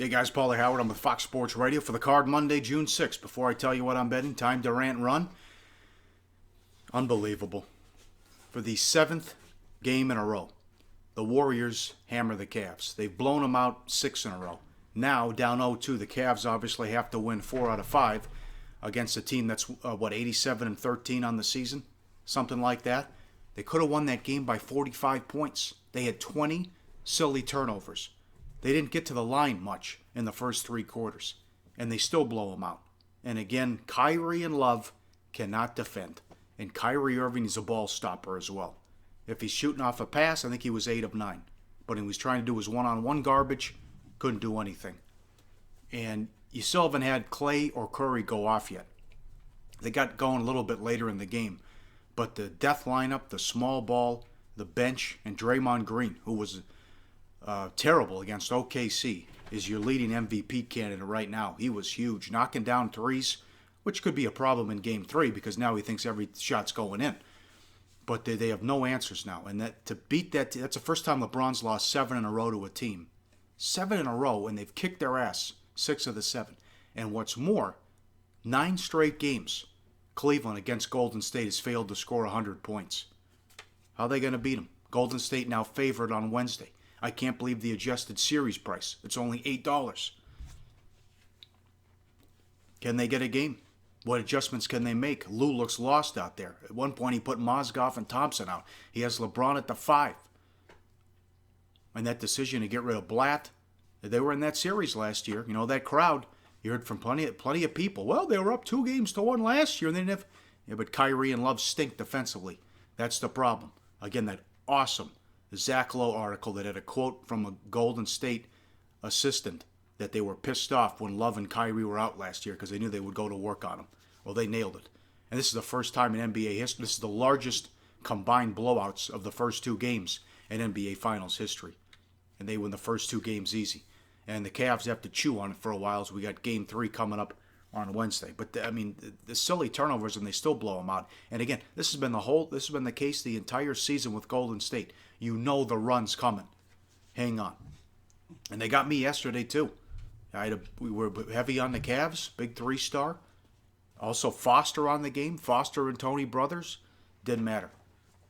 Hey guys, Pauly Howard. I'm with Fox Sports Radio for the card Monday, June 6th. Before I tell you what I'm betting, time to rant and run. Unbelievable. For the 7th game in a row, the Warriors hammer the Cavs. They've blown them out 6 in a row. Now, down 0-2, the Cavs obviously have to win 4 out of 5 against a team that's, 87-13 on the season? Something like that. They could have won that game by 45 points. They had 20 silly turnovers. They didn't get to the line much in the first 3 quarters, and they still blow them out. And again, Kyrie and Love cannot defend. And Kyrie Irving is a ball stopper as well. If he's shooting off a pass, I think he was 8 of 9. But he was trying to do his one-on-one garbage, couldn't do anything. And you still haven't had Clay or Curry go off yet. They got going a little bit later in the game. But the death lineup, the small ball, the bench, and Draymond Green, who was terrible against OKC, is your leading MVP candidate right now. He was huge, knocking down threes, which could be a problem in Game 3 because now he thinks every shot's going in. But they have no answers now. And that to beat that, that's the first time LeBron's lost 7 in a row to a team. 7 in a row, and they've kicked their ass 6 of the 7. And what's more, 9 straight games, Cleveland against Golden State has failed to score 100 points. How are they going to beat them? Golden State now favored on Wednesday. I can't believe the adjusted series price. It's only $8. Can they get a game? What adjustments can they make? Lou looks lost out there. At one point, he put Mozgov and Thompson out. He has LeBron at the 5. And that decision to get rid of Blatt, they were in that series last year. You know, that crowd, you heard from plenty of people. Well, they were up 2-1 last year, and they didn't have... Yeah, but Kyrie and Love stink defensively. That's the problem. Again, that awesome Zach Lowe article that had a quote from a Golden State assistant that they were pissed off when Love and Kyrie were out last year because they knew they would go to work on them. Well, they nailed it. And this is the first time in NBA history. This is the largest combined blowouts of the first 2 games in NBA Finals history. And they win the first 2 games easy. And the Cavs have to chew on it for a while as we got Game 3 coming up on Wednesday. But, the silly turnovers, and they still blow them out. And again, this has been the case the entire season with Golden State. You know the run's coming. Hang on. And they got me yesterday, too. We were heavy on the Cavs, big 3-star. Also Foster on the game, Foster and Tony Brothers. Didn't matter.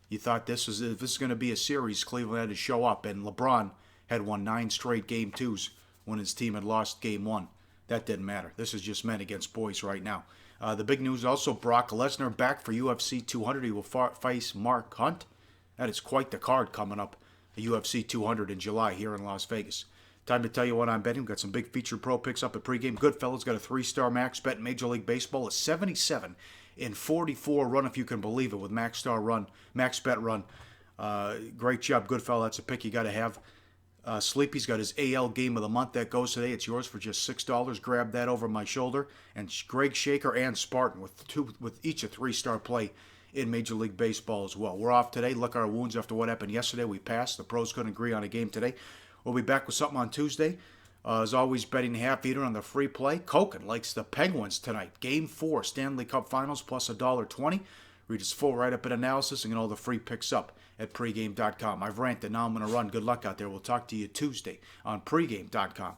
You thought if this is going to be a series, Cleveland had to show up. And LeBron had won 9 straight Game 2s when his team had lost Game 1. That didn't matter. This is just men against boys right now. The big news also, Brock Lesnar back for UFC 200. He will face Mark Hunt. That is quite the card coming up at UFC 200 in July here in Las Vegas. Time to tell you what I'm betting. We've got some big featured pro picks up at pregame. Goodfellas got a 3-star max bet in Major League Baseball. A 77-44 run, if you can believe it, with max bet run. Great job, Goodfellas. That's a pick you got to have. Sleepy's got his AL Game of the Month. That goes today. It's yours for just $6. Grab that over my shoulder. And Greg Shaker and Spartan with each a 3-star play in Major League Baseball as well. We're off today. Look our wounds after what happened yesterday. We passed. The pros couldn't agree on a game today. We'll be back with something on Tuesday. As always, betting half-eater on the free play. Koken likes the Penguins tonight. Game 4, Stanley Cup Finals, plus $1.20. Read his full write-up and analysis and get all the free picks up at pregame.com. I've ranted. Now I'm going to run. Good luck out there. We'll talk to you Tuesday on pregame.com.